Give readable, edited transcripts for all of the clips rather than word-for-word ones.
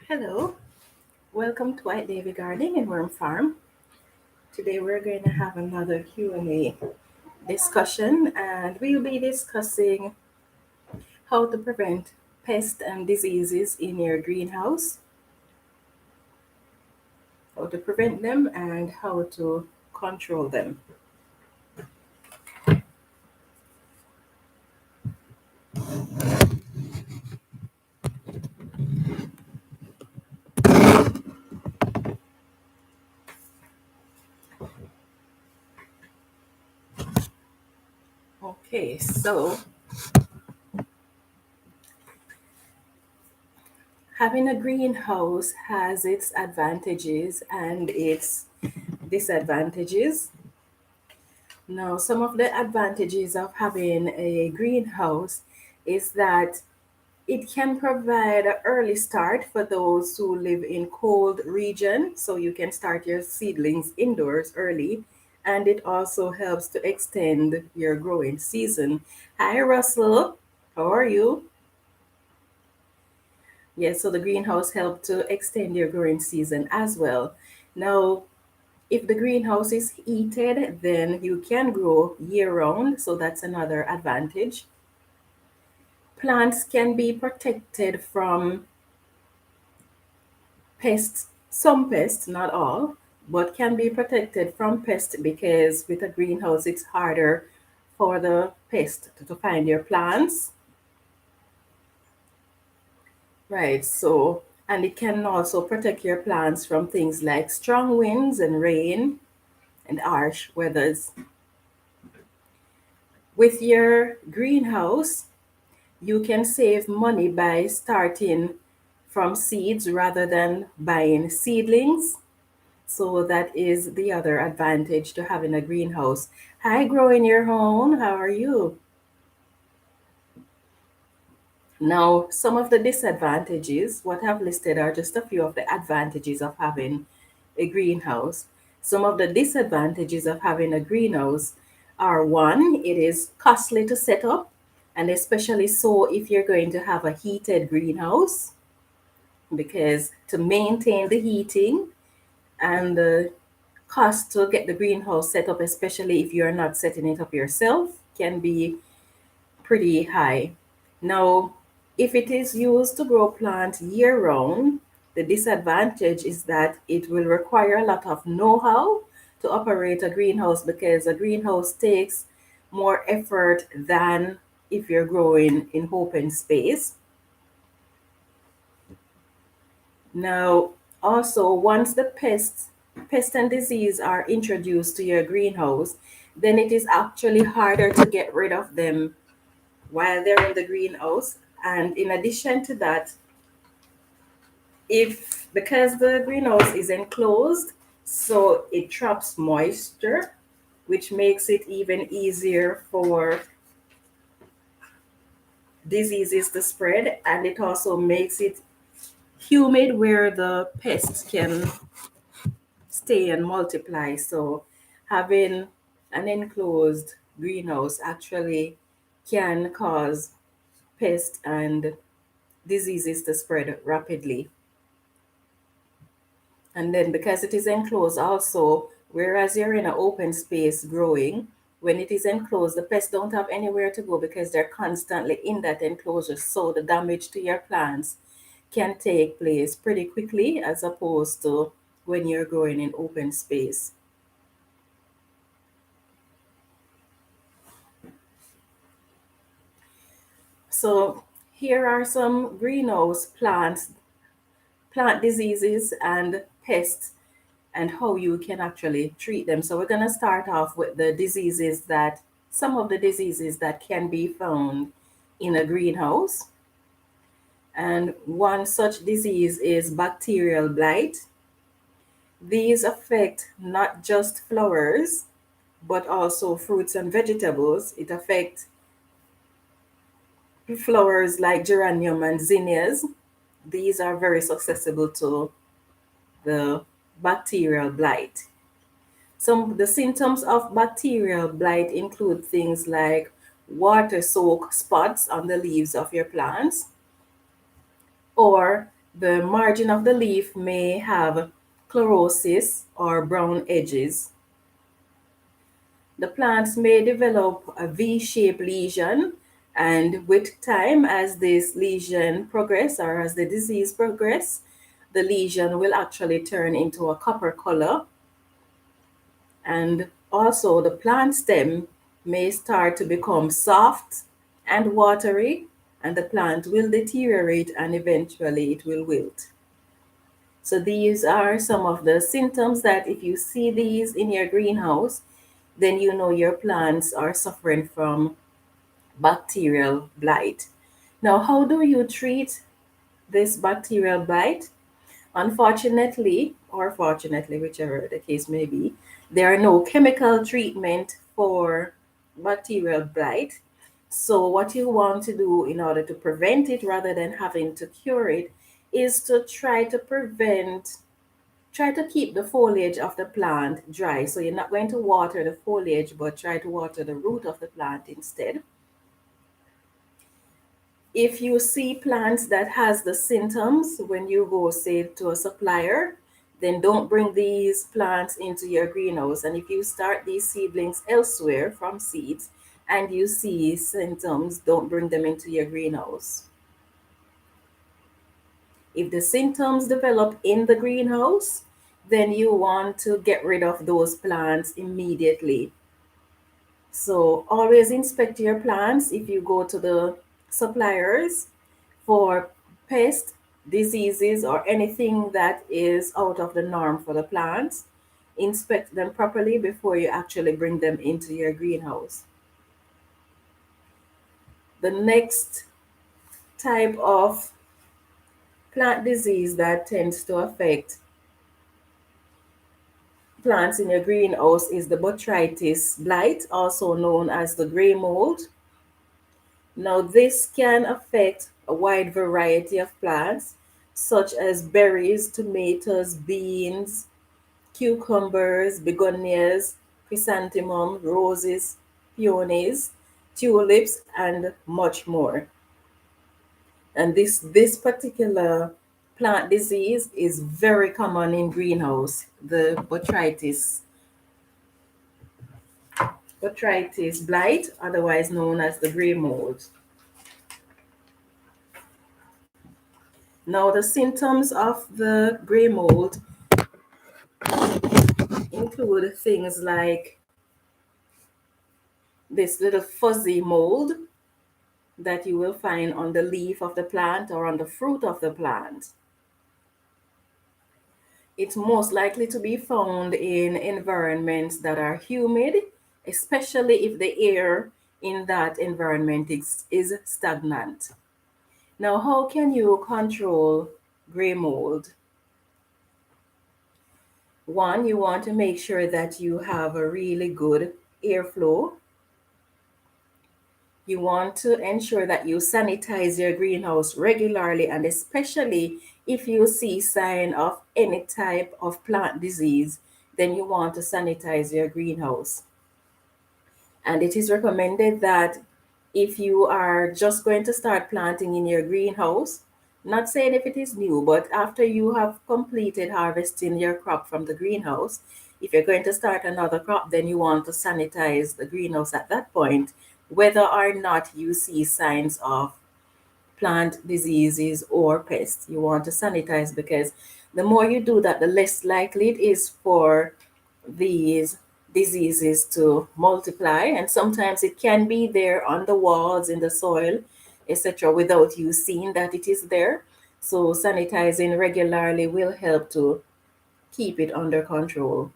Hello, welcome to White Davy Gardening and Worm Farm. Today we're going to have another Q&A discussion and we'll be discussing how to prevent pests and diseases in your greenhouse, how to prevent them and how to control them. Okay, so having a greenhouse has its advantages and its disadvantages. Now, some of the advantages of having a greenhouse is that it can provide an early start for those who live in cold region, so you can start your seedlings indoors early, and it also helps to extend your growing season. Hi, Russell. How are you? Yes, so the greenhouse helped to extend your growing season as well. Now, if the greenhouse is heated, then you can grow year round, so that's another advantage. Plants can be protected from pests, some pests, not all, but can be protected from pests because with a greenhouse it's harder for the pest to find your plants. Right, so and it can also protect your plants from things like strong winds and rain and harsh weathers. With your greenhouse, you can save money by starting from seeds rather than buying seedlings. So that is the other advantage to having a greenhouse. Hi, Grow in Your Home. How are you? Now, some of the disadvantages, what I've listed are just a few of the advantages of having a greenhouse. Some of the disadvantages of having a greenhouse are one, it is costly to set up, and especially so if you're going to have a heated greenhouse, because to maintain the heating and the cost to get the greenhouse set up, especially if you're not setting it up yourself, can be pretty high. Now, if it is used to grow plants year round, the disadvantage is that it will require a lot of know how to operate a greenhouse because a greenhouse takes more effort than if you're growing in open space. Now, also, once the pest and disease are introduced to your greenhouse, then it is actually harder to get rid of them while they're in the greenhouse. And in addition to that, if because the greenhouse is enclosed, so it traps moisture, which makes it even easier for diseases to spread, and it also makes it humid where the pests can stay and multiply. So having an enclosed greenhouse actually can cause pests and diseases to spread rapidly. And then because it is enclosed also, whereas you're in an open space growing, when it is enclosed, the pests don't have anywhere to go because they're constantly in that enclosure. So the damage to your plants can take place pretty quickly as opposed to when you're growing in open space. So here are some greenhouse plant diseases and pests and how you can actually treat them. So we're going to start off with some of the diseases that can be found in a greenhouse. And one such disease is bacterial blight. These affect not just flowers, but also fruits and vegetables. It affects flowers like geranium and zinnias. These are very susceptible to the bacterial blight. Some the symptoms of bacterial blight include things like water soak spots on the leaves of your plants or The margin of the leaf may have chlorosis or brown edges. The plants may develop a V-shaped lesion, and with time, as this lesion progress or as the disease progress, the lesion will actually turn into a copper color. And also the plant stem may start to become soft and watery, and the plant will deteriorate and eventually it will wilt. So these are some of the symptoms that if you see these in your greenhouse, then you know your plants are suffering from bacterial blight. Now, how do you treat this bacterial blight? Unfortunately, or fortunately, whichever the case may be, there are no chemical treatment for bacterial blight. So, what you want to do in order to prevent it rather than having to cure it is to try to keep the foliage of the plant dry. So, you're not going to water the foliage, but try to water the root of the plant instead. If you see plants that has the symptoms when you go say to a supplier, then don't bring these plants into your greenhouse. And if you start these seedlings elsewhere from seeds and you see symptoms, don't bring them into your greenhouse. If the symptoms develop in the greenhouse, then you want to get rid of those plants immediately. So always inspect your plants if you go to the suppliers for pest, diseases, or anything that is out of the norm for the plants. Inspect them properly before you actually bring them into your greenhouse. The next type of plant disease that tends to affect plants in your greenhouse is the botrytis blight, also known as the gray mold. Now, this can affect a wide variety of plants, such as berries, tomatoes, beans, cucumbers, begonias, chrysanthemums, roses, peonies, tulips, and much more. And this particular plant disease is very common in greenhouse, the botrytis blight, otherwise known as the gray mold. Now, the symptoms of the gray mold include things like this little fuzzy mold that you will find on the leaf of the plant or on the fruit of the plant. It's most likely to be found in environments that are humid, especially if the air in that environment is stagnant. Now, how can you control gray mold? One, you want to make sure that you have a really good airflow. You want to ensure that you sanitize your greenhouse regularly, and especially if you see sign of any type of plant disease, then you want to sanitize your greenhouse. And it is recommended that if you are just going to start planting in your greenhouse, not saying if it is new, but after you have completed harvesting your crop from the greenhouse, if you're going to start another crop, then you want to sanitize the greenhouse at that point, whether or not you see signs of plant diseases or pests. You want to sanitize because the more you do that, the less likely it is for these diseases to multiply. And sometimes it can be there on the walls, in the soil, etc., without you seeing that it is there. So sanitizing regularly will help to keep it under control.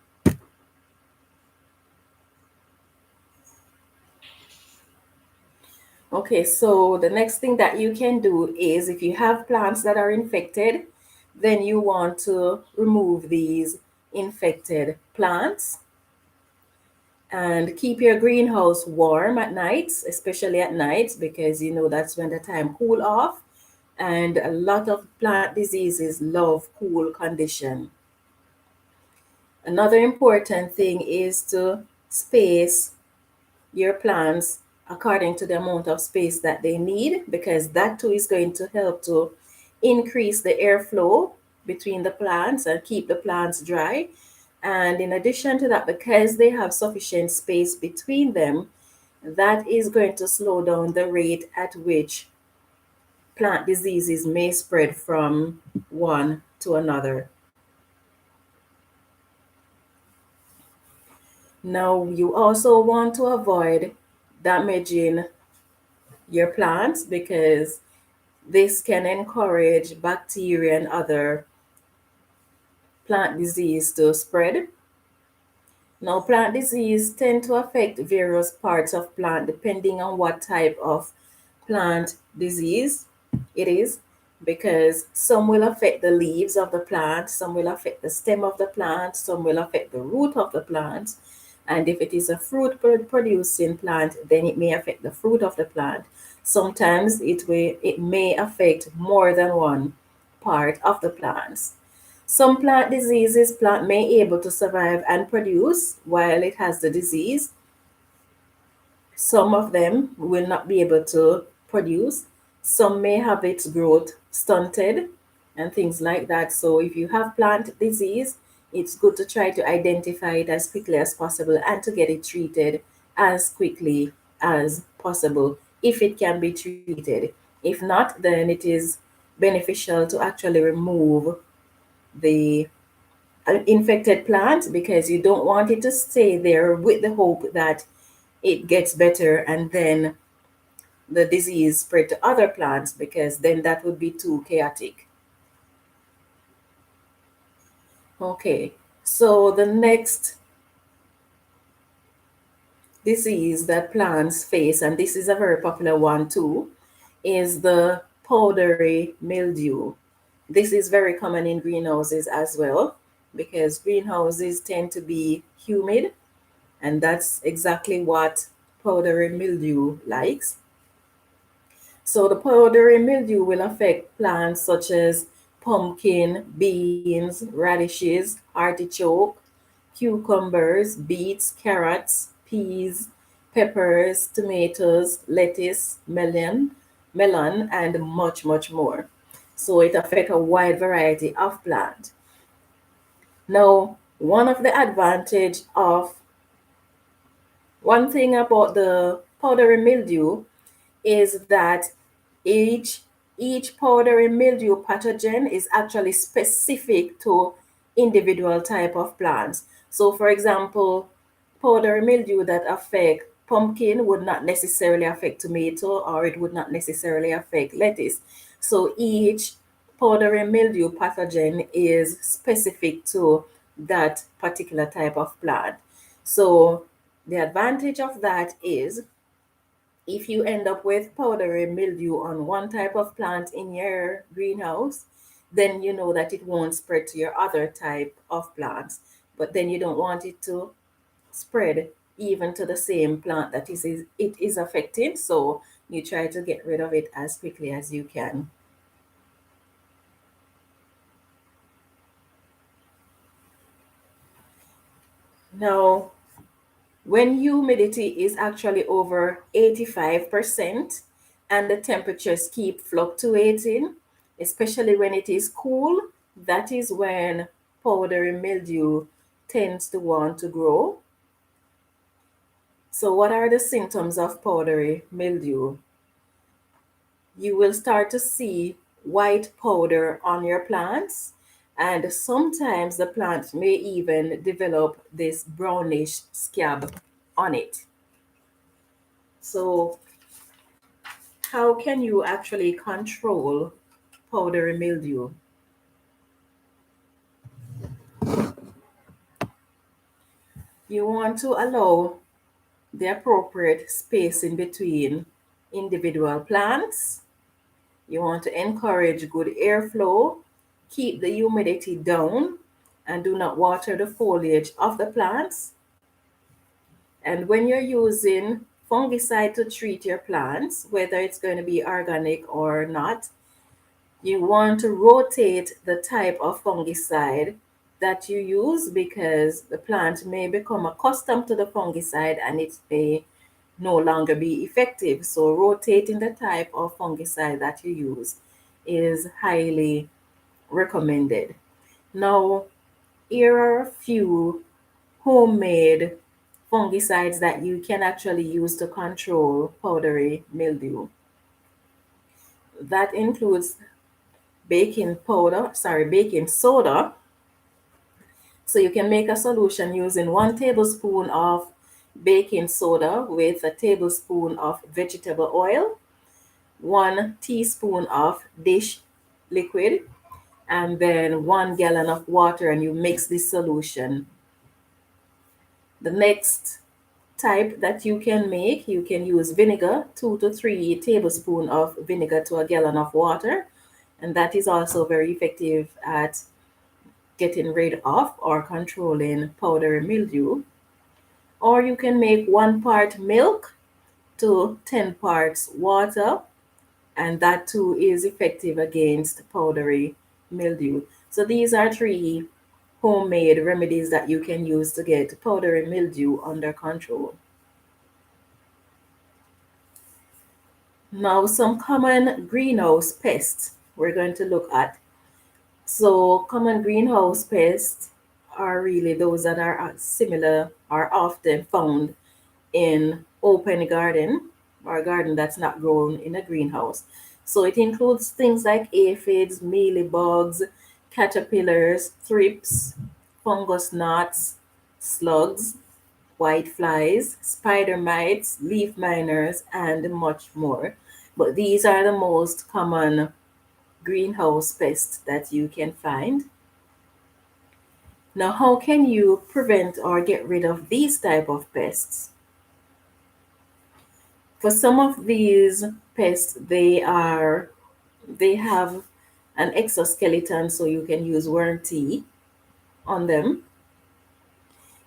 Okay, so the next thing that you can do is if you have plants that are infected, then you want to remove these infected plants and keep your greenhouse warm at nights, especially at nights, because you know that's when the time cool off. And a lot of plant diseases love cool condition. Another important thing is to space your plants according to the amount of space that they need, because that too is going to help to increase the airflow between the plants and keep the plants dry. And in addition to that, because they have sufficient space between them, that is going to slow down the rate at which plant diseases may spread from one to another. Now, you also want to avoid damaging your plants because this can encourage bacteria and other plant disease to spread. Now, plant disease tend to affect various parts of plant depending on what type of plant disease it is, because some will affect the leaves of the plant, some will affect the stem of the plant, some will affect the root of the plant. And if it is a fruit producing plant, then it may affect the fruit of the plant. Sometimes it may affect more than one part of the plants. Some plant diseases plant may able to survive and produce while it has the disease. Some of them will not be able to produce. Some may have its growth stunted and things like that. So if you have plant disease, it's good to try to identify it as quickly as possible and to get it treated as quickly as possible if it can be treated. If not, then it is beneficial to actually remove the infected plant because you don't want it to stay there with the hope that it gets better and then the disease spread to other plants, because then that would be too chaotic. Okay, so the next disease that plants face, and this is a very popular one too, is the powdery mildew. This is very common in greenhouses as well because greenhouses tend to be humid, and that's exactly what powdery mildew likes. So the powdery mildew will affect plants such as pumpkin, beans, radishes, artichoke, cucumbers, beets, carrots, peas, peppers, tomatoes, lettuce, melon, and much, much more. So it affects a wide variety of plants. Now, one thing about the powdery mildew is that each each powdery mildew pathogen is actually specific to individual type of plants. So for example, powdery mildew that affect pumpkin would not necessarily affect tomato, or it would not necessarily affect lettuce. So each powdery mildew pathogen is specific to that particular type of plant. So the advantage of that is if you end up with powdery mildew on one type of plant in your greenhouse, then you know that it won't spread to your other type of plants. But then you don't want it to spread even to the same plant that it is affecting. So you try to get rid of it as quickly as you can. Now, when humidity is actually over 85% and the temperatures keep fluctuating, especially when it is cool, that is when powdery mildew tends to want to grow. So, what are the symptoms of powdery mildew? You will start to see white powder on your plants, and sometimes the plant may even develop this brownish scab on it. So, how can you actually control powdery mildew? You want to allow the appropriate spacing between individual plants. You want to encourage good airflow, keep the humidity down, and do not water the foliage of the plants. And when you're using fungicide to treat your plants, whether it's going to be organic or not, you want to rotate the type of fungicide that you use because the plant may become accustomed to the fungicide and it may no longer be effective. So rotating the type of fungicide that you use is highly recommended. Now, here are a few homemade fungicides that you can actually use to control powdery mildew. That includes baking soda. So you can make a solution using 1 tablespoon of baking soda with a tablespoon of vegetable oil, 1 teaspoon of dish liquid, and then 1 gallon of water, and you mix this solution. The next type that you can make, you can use vinegar, 2 to 3 tablespoons of vinegar to a gallon of water, and that is also very effective at getting rid of or controlling powdery mildew. Or you can make 1 part milk to 10 parts water, and that too is effective against powdery mildew. So these are 3 homemade remedies that you can use to get powdery mildew under control. Now, some common greenhouse pests we're going to look at. So, common greenhouse pests are really those that are similar, are often found in open garden or a garden that's not grown in a greenhouse. So it includes things like aphids, mealybugs, caterpillars, thrips, fungus gnats, slugs, white flies, spider mites, leaf miners, and much more. But these are the most common greenhouse pests that you can find. Now, how can you prevent or get rid of these type of pests? For some of these pests, they have an exoskeleton, so you can use worm tea on them.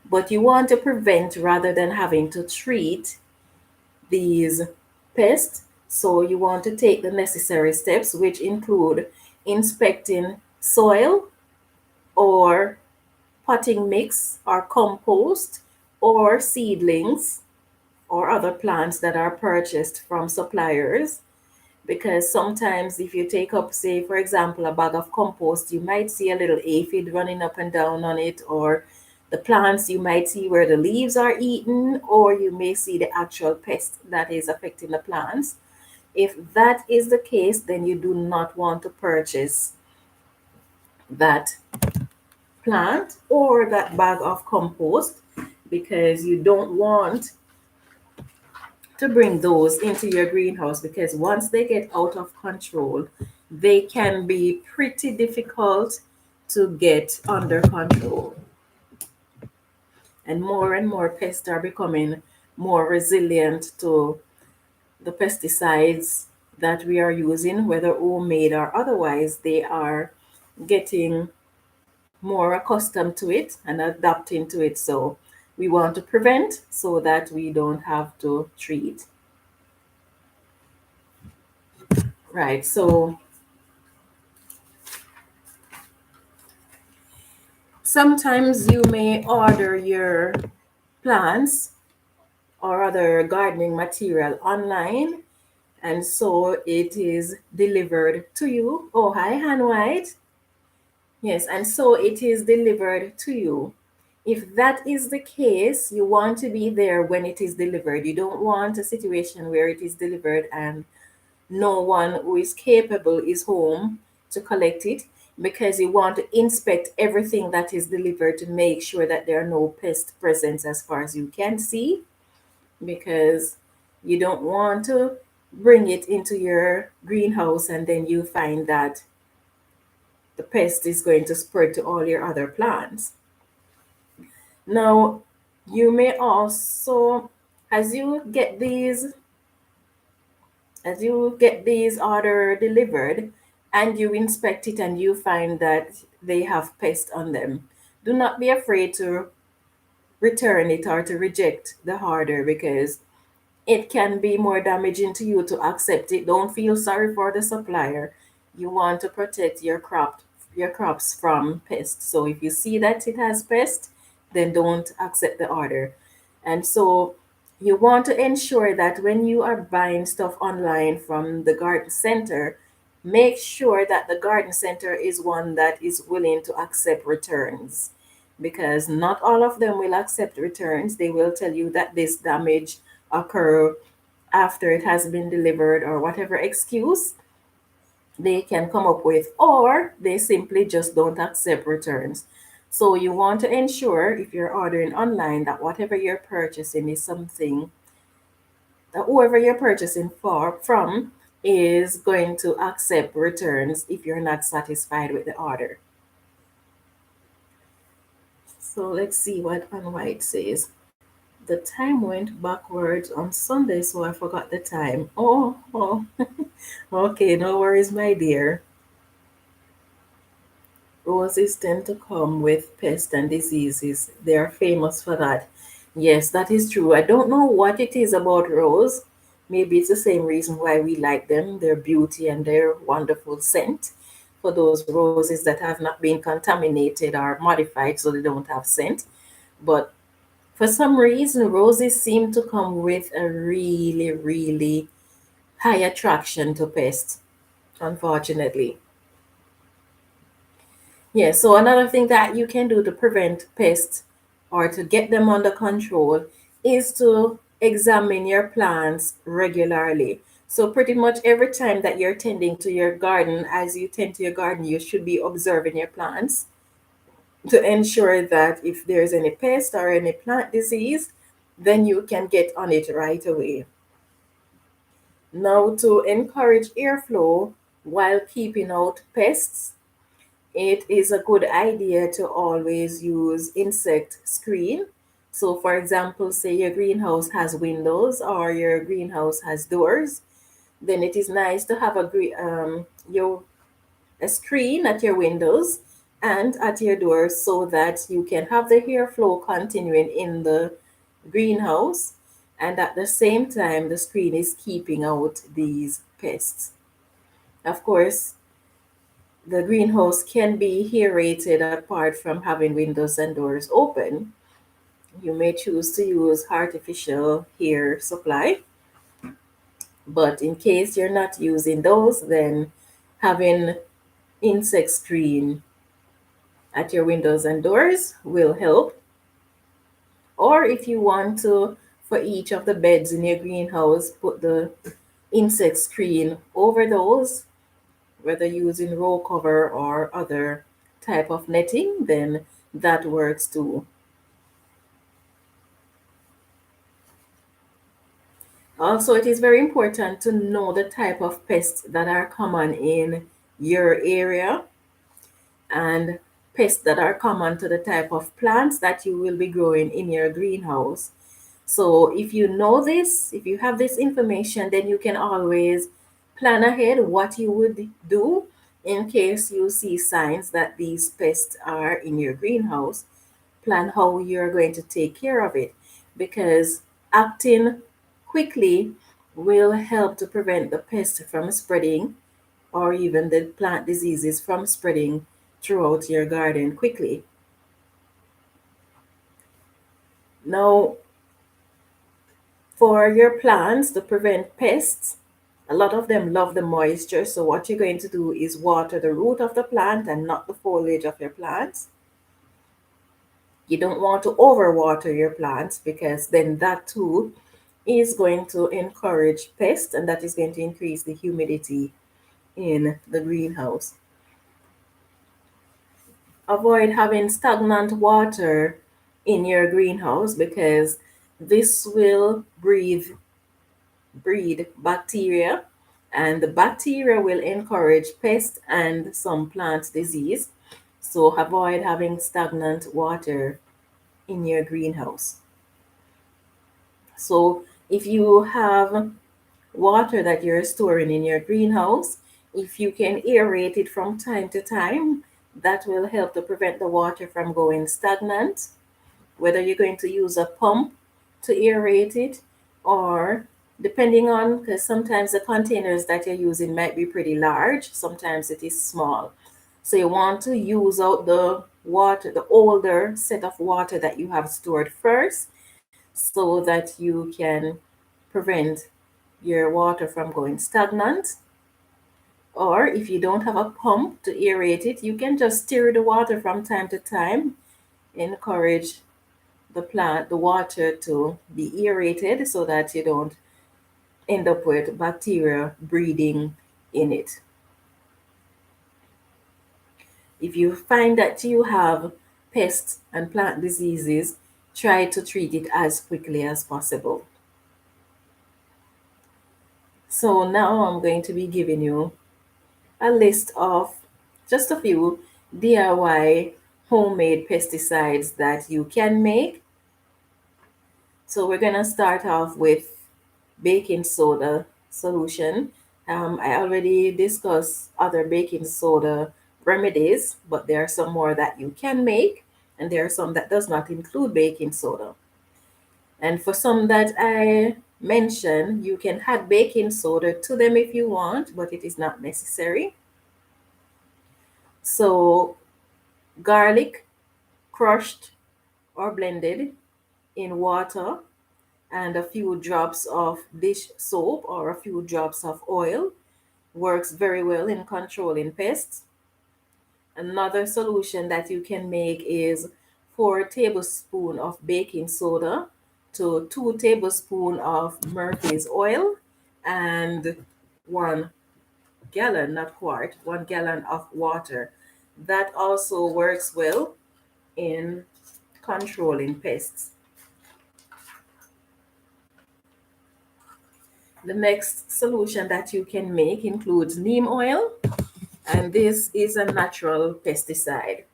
But you want to prevent rather than having to treat these pests. So you want to take the necessary steps, which include inspecting soil or potting mix or compost or seedlings or other plants that are purchased from suppliers. Because sometimes if you take up, say, for example, a bag of compost, you might see a little aphid running up and down on it, or the plants, you might see where the leaves are eaten, or you may see the actual pest that is affecting the plants. If that is the case, then you do not want to purchase that plant or that bag of compost, because you don't want to bring those into your greenhouse, because once they get out of control, they can be pretty difficult to get under control. And more pests are becoming more resilient to the pesticides that we are using, whether homemade or otherwise. They are getting more accustomed to it and adapting to it. So we want to prevent so that we don't have to treat. Right. So sometimes you may order your plants or other gardening material online, and so it is delivered to you. Oh, hi, Han White. Yes, and so it is delivered to you. If that is the case, you want to be there when it is delivered. You don't want a situation where it is delivered and no one who is capable is home to collect it, because you want to inspect everything that is delivered to make sure that there are no pest present as far as you can see, because you don't want to bring it into your greenhouse and then you find that the pest is going to spread to all your other plants. Now, you may also, as you get these as you get these order delivered and you inspect it and you find that they have pest on them, do not be afraid to return it or to reject the order, because it can be more damaging to you to accept it. Don't feel sorry for the supplier. You want to protect your crops from pests. So if you see that it has pest, then don't accept the order. And so you want to ensure that when you are buying stuff online from the garden center, make sure that the garden center is one that is willing to accept returns, because not all of them will accept returns. They will tell you that this damage occur after it has been delivered, or whatever excuse they can come up with, or they simply just don't accept returns. So you want to ensure, if you're ordering online, that whatever you're purchasing is something that whoever you're purchasing from is going to accept returns if you're not satisfied with the order. So let's see what White says. The time went backwards on Sunday, so I forgot the time. Oh. Okay, no worries, my dear. Roses tend to come with pests and diseases. They are famous for that. Yes, that is true. I don't know what it is about rose. Maybe it's the same reason why we like them, their beauty and their wonderful scent. For those roses that have not been contaminated or modified so they don't have scent. But for some reason, roses seem to come with a really, really high attraction to pests, unfortunately. Yeah, so another thing that you can do to prevent pests or to get them under control is to examine your plants regularly. So pretty much every time that you're tending to your garden, as you tend to your garden, you should be observing your plants to ensure that if there's any pest or any plant disease, then you can get on it right away. Now, to encourage airflow while keeping out pests, it is a good idea to always use insect screen. So, for example, say your greenhouse has windows or your greenhouse has doors, then it is nice to have a screen at your windows and at your doors so that you can have the airflow continuing in the greenhouse, and at the same time the screen is keeping out these pests. Of course, the greenhouse can be aerated apart from having windows and doors open. You may choose to use artificial air supply, but in case you're not using those, then having insect screen at your windows and doors will help. Or if you want to, for each of the beds in your greenhouse, put the insect screen over those, whether using roll cover or other type of netting, then that works too. Also, it is very important to know the type of pests that are common in your area and pests that are common to the type of plants that you will be growing in your greenhouse. So if you know this, if you have this information, then you can always plan ahead what you would do in case you see signs that these pests are in your greenhouse. Plan how you're going to take care of it, because acting quickly will help to prevent the pest from spreading, or even the plant diseases from spreading throughout your garden quickly. Now, for your plants to prevent pests, a lot of them love the moisture. So what you're going to do is water the root of the plant and not the foliage of your plants. You don't want to overwater your plants, because then that too is going to encourage pests, and that is going to increase the humidity in the greenhouse. Avoid having stagnant water in your greenhouse, because this will breed bacteria, and the bacteria will encourage pest and some plant disease. So avoid having stagnant water in your greenhouse. So if you have water that you're storing in your greenhouse, if you can aerate it from time to time, that will help to prevent the water from going stagnant. Whether you're going to use a pump to aerate it, or depending on, because sometimes the containers that you're using might be pretty large, sometimes it is small. So you want to use out the water, the older set of water that you have stored first, so that you can prevent your water from going stagnant. Or if you don't have a pump to aerate it, you can just stir the water from time to time. Encourage the water to be aerated so that you don't end up with bacteria breeding in it. If you find that you have pests and plant diseases, try to treat it as quickly as possible. So now I'm going to be giving you a list of just a few DIY homemade pesticides that you can make. So we're going to start off with baking soda solution. I already discussed other baking soda remedies, but there are some more that you can make, and there are some that does not include baking soda. And for some that I mentioned, you can add baking soda to them if you want, but it is not necessary. So garlic crushed or blended in water and a few drops of dish soap or a few drops of oil works very well in controlling pests. Another solution that you can make is 4 tablespoons of baking soda to 2 tablespoons of Murphy's oil and 1 gallon, not quart, 1 gallon of water. That also works well in controlling pests. The next solution that you can make includes neem oil, and this is a natural pesticide.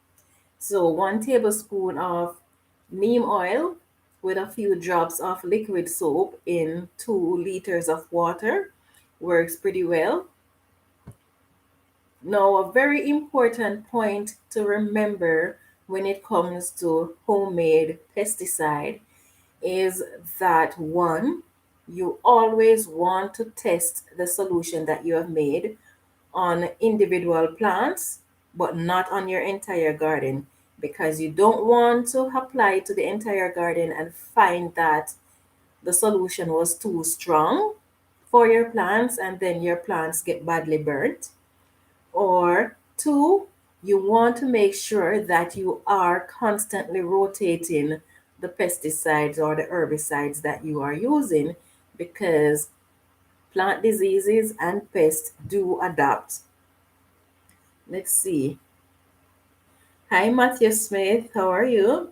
So 1 tablespoon of neem oil with a few drops of liquid soap in 2 liters of water works pretty well. Now, a very important point to remember when it comes to homemade pesticide is that one, you always want to test the solution that you have made on individual plants, but not on your entire garden, because you don't want to apply it to the entire garden and find that the solution was too strong for your plants and then your plants get badly burnt. Or two, you want to make sure that you are constantly rotating the pesticides or the herbicides that you are using, because plant diseases and pests do adapt. Let's see. Hi, Matthew Smith. How are you?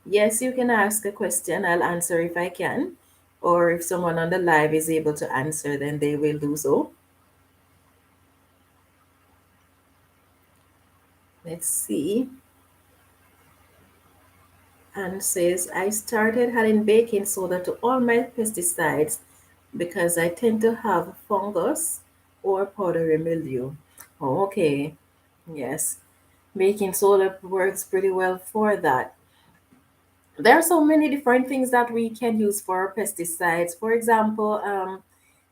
Yes, you can ask a question. I'll answer if I can. Or if someone on the live is able to answer, then they will do so. Let's see. And says, I started adding baking soda to all my pesticides because I tend to have fungus or powdery mildew. Oh, okay. Yes. Baking soda works pretty well for that. There are so many different things that we can use for pesticides. For example,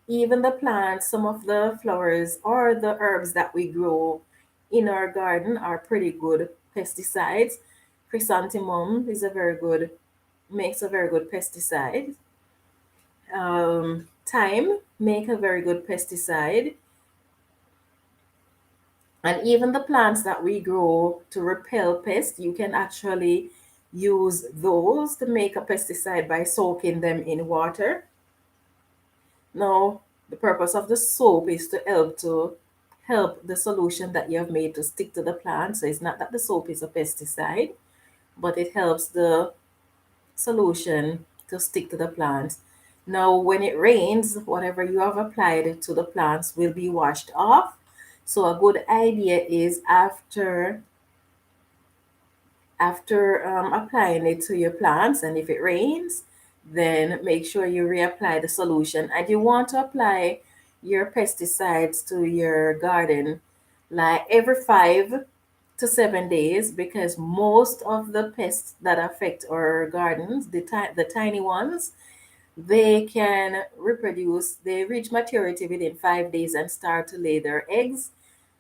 even the plants, some of the flowers or the herbs that we grow in our garden are pretty good pesticides. Chrysanthemum is a very good, makes a very good pesticide. Thyme make a very good pesticide. And even the plants that we grow to repel pests, you can actually use those to make a pesticide by soaking them in water. Now, the purpose of the soap is to help the solution that you have made to stick to the plant. So it's not that the soap is a pesticide, but it helps the solution to stick to the plants. Now, when it rains, whatever you have applied to the plants will be washed off. So a good idea is after applying it to your plants, and if it rains, then make sure you reapply the solution. And you want to apply your pesticides to your garden like every 5 to 7 days, because most of the pests that affect our gardens, the tiny ones, they can reproduce, they reach maturity within 5 days and start to lay their eggs.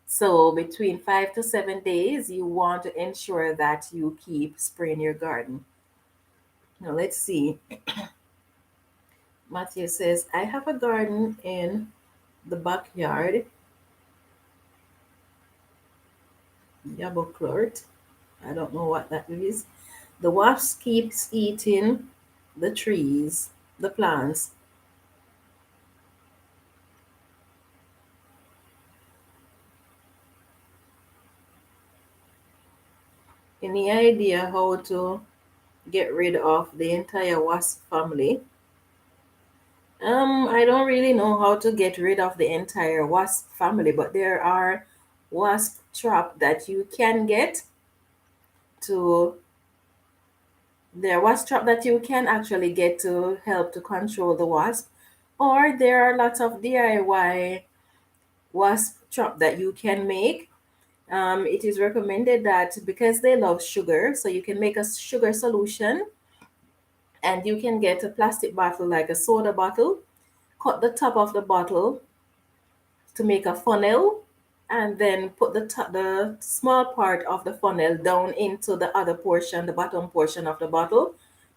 So between 5 to 7 days, you want to ensure that you keep spraying your garden. Now let's see. Matthew says, I have a garden in the backyard, yaboclurt. I don't know what that is. The wasp keeps eating the trees, the plants. Any idea how to get rid of the entire wasp family? I don't really know how to get rid of the entire wasp family, but there are wasp trap that you can get to there wasp trap that you can actually get to help to control the wasp, or there are lots of DIY wasp trap that you can make. It is recommended that because they love sugar, so you can make a sugar solution, and you can get a plastic bottle like a soda bottle, cut the top of the bottle to make a funnel, and then put the small part of the funnel down into the other portion, the bottom portion of the bottle.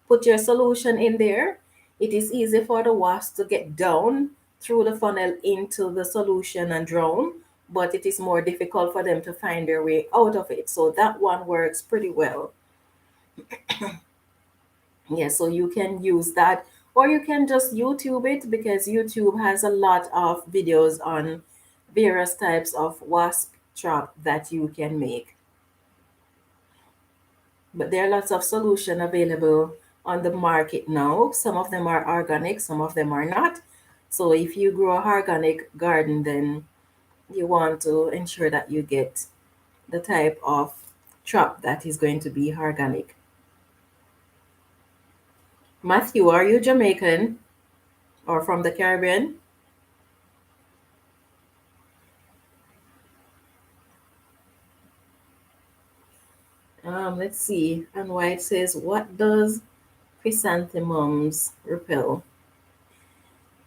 Put your solution in there. It is easy for the wasp to get down through the funnel into the solution and drown, but it is more difficult for them to find their way out of it. So that one works pretty well. Yeah, so you can use that, or you can just YouTube it, because YouTube has a lot of videos on various types of wasp trap that you can make. But there are lots of solution available on the market now. Some of them are organic, some of them are not. So if you grow a organic garden, then you want to ensure that you get the type of trap that is going to be organic. Matthew, are you Jamaican or from the Caribbean? Let's see. And White says, what does chrysanthemums repel?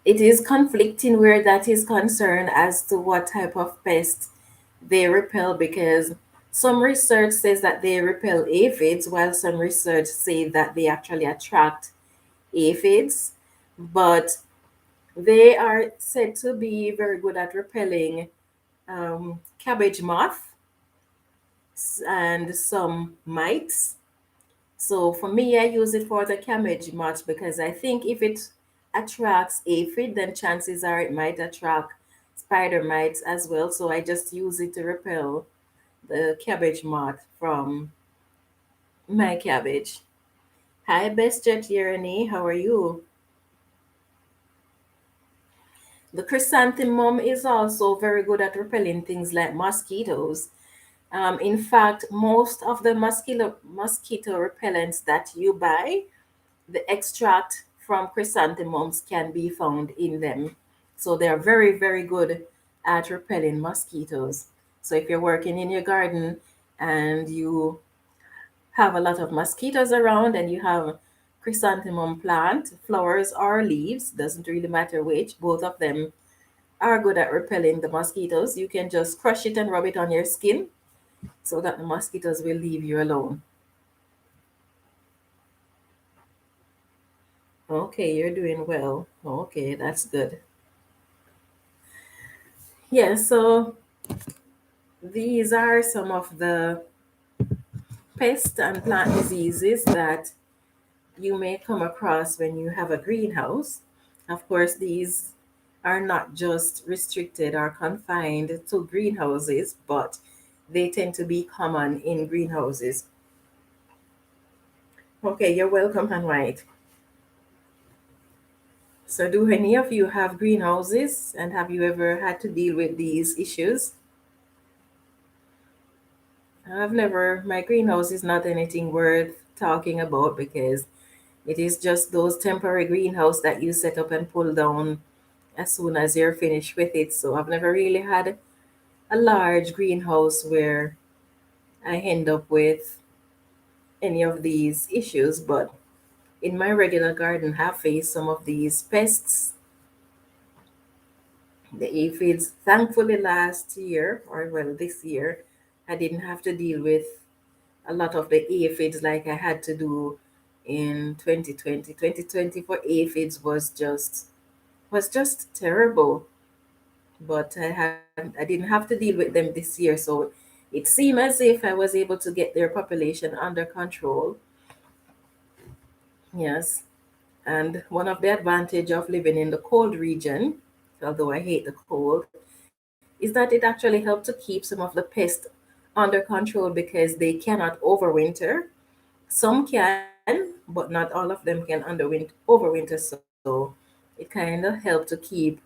It is conflicting where that is concerned as to what type of pest they repel, because some research says that they repel aphids, while some research say that they actually attract aphids. But they are said to be very good at repelling cabbage moth and some mites. So for me, I use it for the cabbage moth, because I think if it attracts aphid, then chances are it might attract spider mites as well. So I just use it to repel the cabbage moth from my cabbage. Hi, Best Jet Yearny, how are you? The chrysanthemum is also very good at repelling things like mosquitoes. In fact, most of the mosquito repellents that you buy, the extract from chrysanthemums can be found in them. So they're very, very good at repelling mosquitoes. So if you're working in your garden and you have a lot of mosquitoes around and you have chrysanthemum plant, flowers or leaves, doesn't really matter which, both of them are good at repelling the mosquitoes. You can just crush it and rub it on your skin so that the mosquitoes will leave you alone. Okay, you're doing well. Okay, that's good. Yeah, so these are some of the pest and plant diseases that you may come across when you have a greenhouse. Of course, these are not just restricted or confined to greenhouses, but they tend to be common in greenhouses. Okay, you're welcome, Han White. So, do any of you have greenhouses, and have you ever had to deal with these issues? My greenhouse is not anything worth talking about, because it is just those temporary greenhouse that you set up and pull down as soon as you're finished with it. So I've never really had a large greenhouse where I end up with any of these issues, but in my regular garden have faced some of these pests, the aphids. Thankfully last year, or well this year, I didn't have to deal with a lot of the aphids like I had to do in 2020. 2020 for aphids was just terrible. but I didn't have to deal with them this year, so it seemed as if I was able to get their population under control. Yes. And one of the advantage of living in the cold region, although I hate the cold, is that it actually helped to keep some of the pests under control because they cannot overwinter. Some can, but not all of them can overwinter. So it kind of helped to keep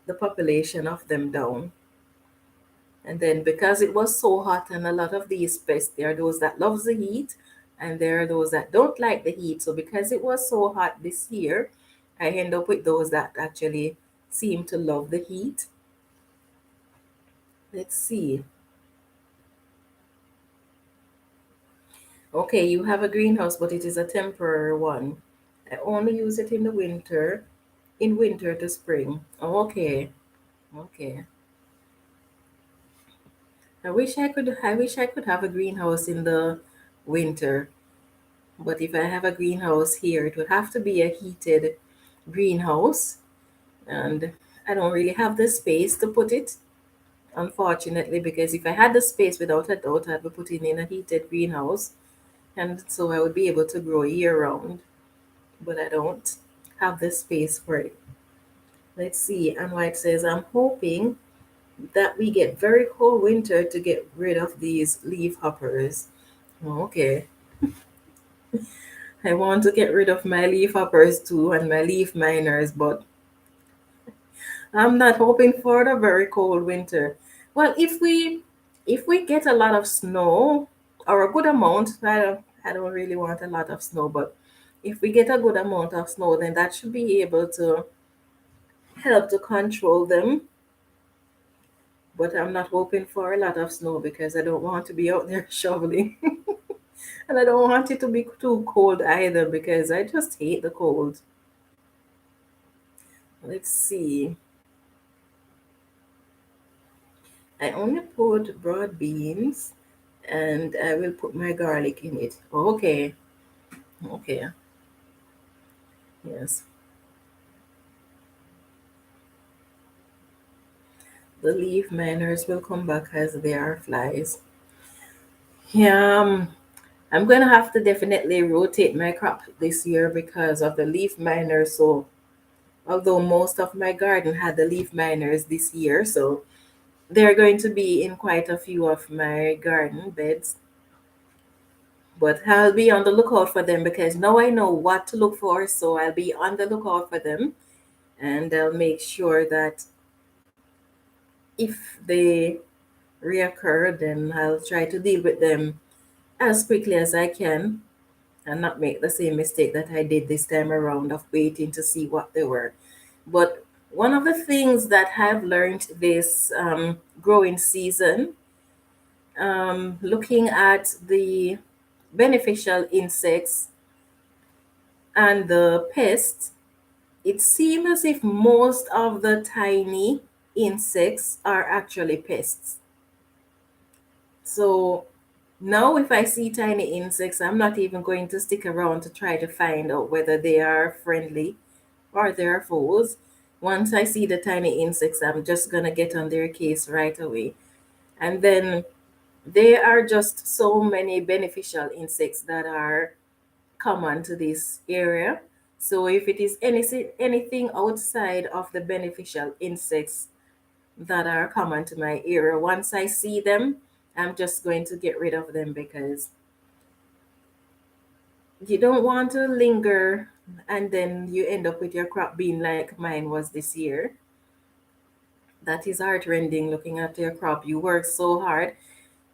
the population of them down. And then because it was so hot and a lot of these pests, there are those that loves the heat and there are those that don't like the heat. So because it was so hot this year, I end up with those that actually seem to love the heat. Let's see. Okay, you have a greenhouse, but it is a temporary one. I only use it in winter to spring. Okay, okay. I wish I could have a greenhouse in the winter. But if I have a greenhouse here, it would have to be a heated greenhouse. And I don't really have the space to put it, unfortunately, because if I had the space, without a doubt, I'd be putting in a heated greenhouse. And so I would be able to grow year round. But I don't have the space for it. Let's see. And White says, I'm hoping that we get very cold winter to get rid of these leaf hoppers. Okay. I want to get rid of my leaf hoppers too and my leaf miners, but I'm not hoping for the very cold winter. Well, if we get a lot of snow or a good amount, I don't really want a lot of snow, but if we get a good amount of snow, then that should be able to help to control them. But I'm not hoping for a lot of snow because I don't want to be out there shoveling. And I don't want it to be too cold either because I just hate the cold. Let's see. I only put broad beans and I will put my garlic in it. Okay, okay, yes. The leaf miners will come back as they are flies. Yeah, I'm gonna have to definitely rotate my crop this year because of the leaf miners. So, although most of my garden had the leaf miners this year, so they're going to be in quite a few of my garden beds. But I'll be on the lookout for them because now I know what to look for. So I'll be on the lookout for them and I'll make sure that if they reoccur, then I'll try to deal with them as quickly as I can and not make the same mistake that I did this time around of waiting to see what they were. But one of the things that I've learned this growing season, looking at the beneficial insects and the pests, it seems as if most of the tiny insects are actually pests. So now, if I see tiny insects, I'm not even going to stick around to try to find out whether they are friendly or they're foes. Once I see the tiny insects, I'm just going to get on their case right away. And then there are just so many beneficial insects that are common to this area. So if it is anything outside of the beneficial insects that are common to my area, once I see them, I'm just going to get rid of them because you don't want to linger and then you end up with your crop being like mine was this year. That is heartrending looking at your crop. You work so hard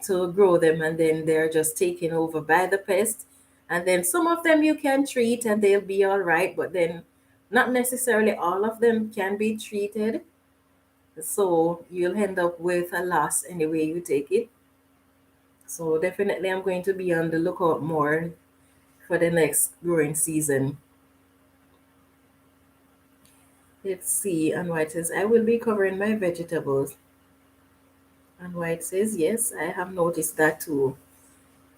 to grow them and then they're just taken over by the pest. And then some of them you can treat and they'll be all right, but then not necessarily all of them can be treated. So you'll end up with a loss anyway you take it. So definitely I'm going to be on the lookout more for the next growing season. Let's see. And White says, I will be covering my vegetables. And White says, yes, I have noticed that too.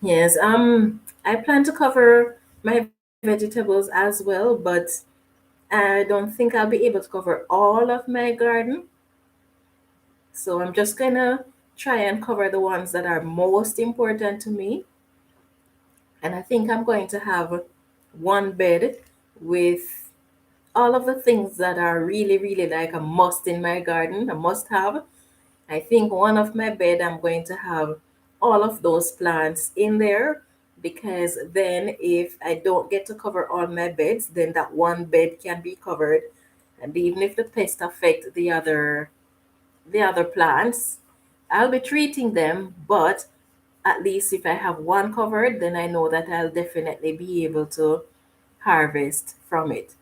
Yes, I plan to cover my vegetables as well, but I don't think I'll be able to cover all of my garden. So I'm just gonna try and cover the ones that are most important to me. And I think I'm going to have one bed with all of the things that are really, really like a must in my garden, a must have. I think one of my bed, I'm going to have all of those plants in there, because then if I don't get to cover all my beds, then that one bed can be covered. And even if the pest affect the other plants, I'll be treating them, but at least if I have one covered, then I know that I'll definitely be able to harvest from it.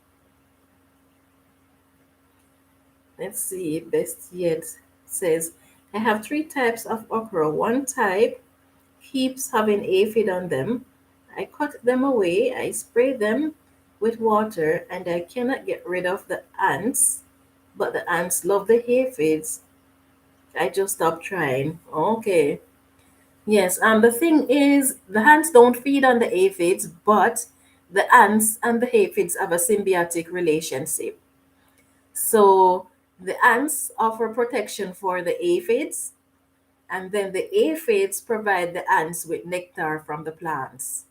Let's see, best yet says, I have three types of okra. One type keeps having aphid on them. I cut them away, I spray them with water, and I cannot get rid of the ants, but the ants love the aphids. I just stopped trying. Okay. Yes, the thing is, the ants don't feed on the aphids, but the ants and the aphids have a symbiotic relationship. So the ants offer protection for the aphids, and then the aphids provide the ants with nectar from the plants.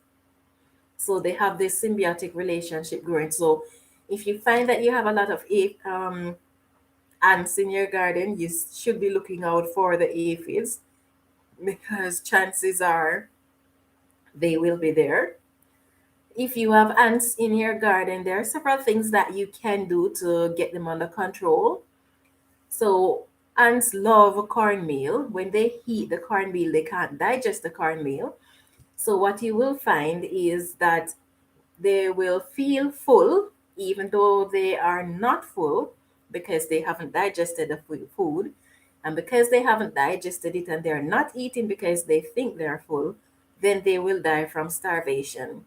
So they have this symbiotic relationship going. So if you find that you have a lot of ants in your garden, you should be looking out for the aphids, because chances are they will be there. If you have ants in your garden, there are several things that you can do to get them under control. So ants love cornmeal. When they eat the cornmeal, they can't digest the cornmeal. So what you will find is that they will feel full even though they are not full, because they haven't digested the food. And because they haven't digested it and they're not eating because they think they're full, then they will die from starvation.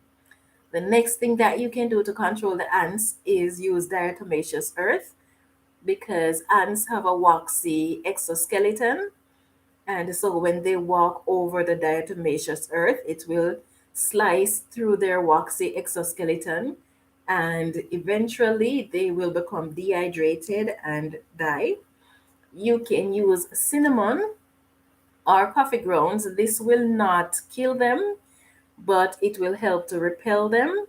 The next thing that you can do to control the ants is use diatomaceous earth, because ants have a waxy exoskeleton. And so when they walk over the diatomaceous earth, it will slice through their waxy exoskeleton, and eventually they will become dehydrated and die. You can use cinnamon or coffee grounds. This will not kill them, but it will help to repel them,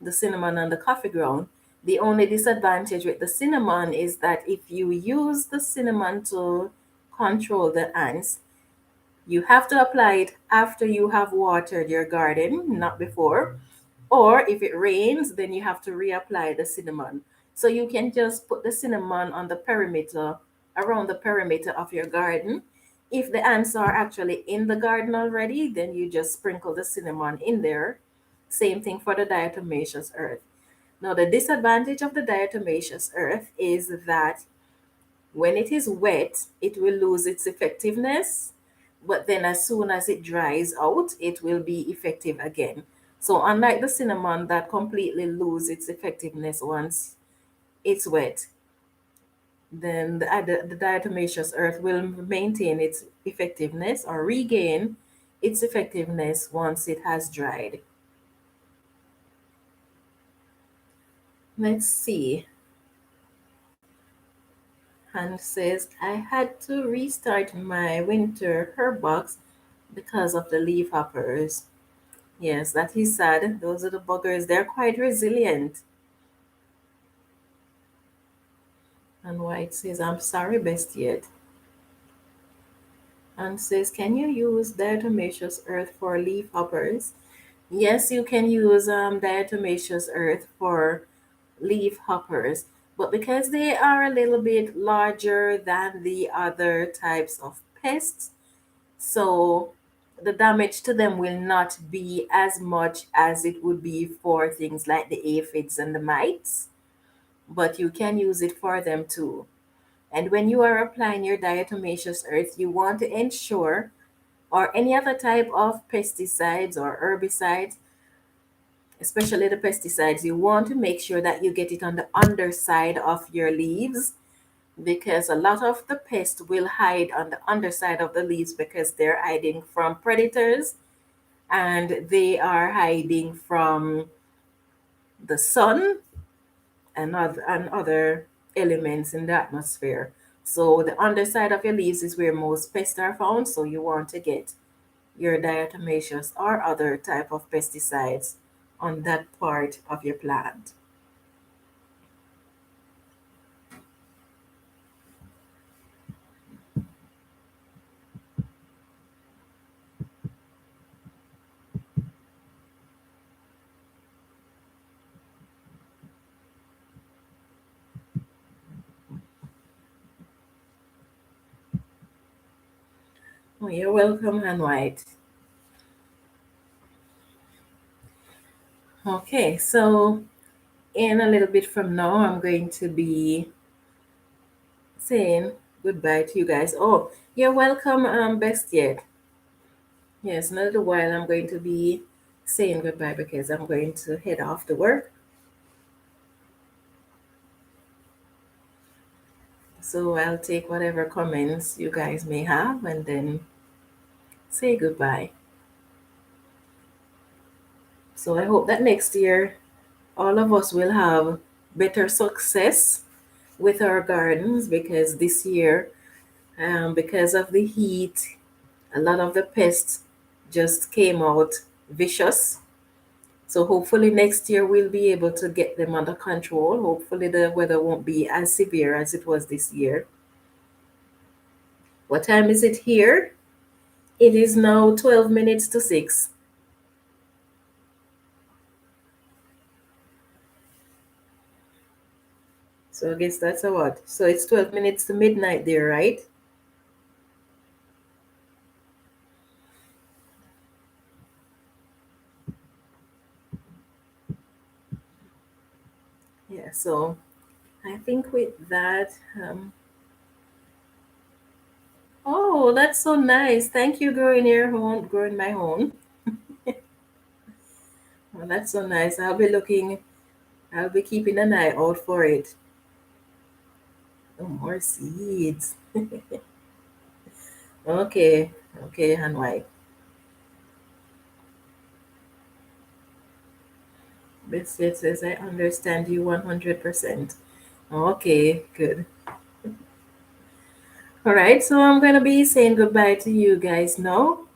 the cinnamon and the coffee ground. The only disadvantage with the cinnamon is that if you use the cinnamon to control the ants, you have to apply it after you have watered your garden, not before. Or if it rains, then you have to reapply the cinnamon. So you can just put the cinnamon on the perimeter, around the perimeter of your garden. If the ants are actually in the garden already, then you just sprinkle the cinnamon in there. Same thing for the diatomaceous earth. Now, the disadvantage of the diatomaceous earth is that when it is wet, it will lose its effectiveness, but then as soon as it dries out, it will be effective again. So, unlike the cinnamon that completely loses its effectiveness once it's wet, then the diatomaceous earth will maintain its effectiveness or regain its effectiveness once it has dried. Let's see. Han says, I had to restart my winter herb box because of the leaf hoppers. Yes, that is sad. Those are the buggers. They're quite resilient. And White says, I'm sorry, best yet. And says, can you use diatomaceous earth for leaf hoppers? Yes, you can use diatomaceous earth for leaf hoppers, but because they are a little bit larger than the other types of pests, so the damage to them will not be as much as it would be for things like the aphids and the mites, but you can use it for them too. And when you are applying your diatomaceous earth, you want to ensure, or any other type of pesticides or herbicides, especially the pesticides, you want to make sure that you get it on the underside of your leaves, because a lot of the pests will hide on the underside of the leaves because they're hiding from predators, and they are hiding from the sun and other elements in the atmosphere. So the underside of your leaves is where most pests are found. So you want to get your diatomaceous or other type of pesticides on that part of your plant. Oh, you're welcome, Han White. Okay, so in a little bit from now, I'm going to be saying goodbye to you guys. Oh, you're welcome, Best Yet. Yes, in a little while, I'm going to be saying goodbye because I'm going to head off to work. So I'll take whatever comments you guys may have and then say goodbye. So I hope that next year all of us will have better success with our gardens because this year, because of the heat, a lot of the pests just came out vicious. So hopefully next year we'll be able to get them under control. Hopefully the weather won't be as severe as it was this year. What time is it here? It is now 12 minutes to 6. So I guess that's a what? So it's 12 minutes to midnight there, right? Yeah, so I think with that, oh, that's so nice. Thank you, growing your own, growing my own. Well, that's so nice. I'll be keeping an eye out for it. Oh, more seeds. Okay, okay, and white. Biscuit says, I understand you 100%. Okay, good. All right, so I'm going to be saying goodbye to you guys now.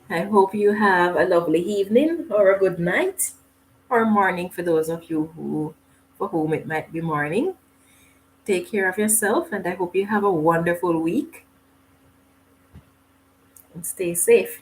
I hope you have a lovely evening or a good night or morning for those of you who for whom it might be morning. Take care of yourself and I hope you have a wonderful week and stay safe.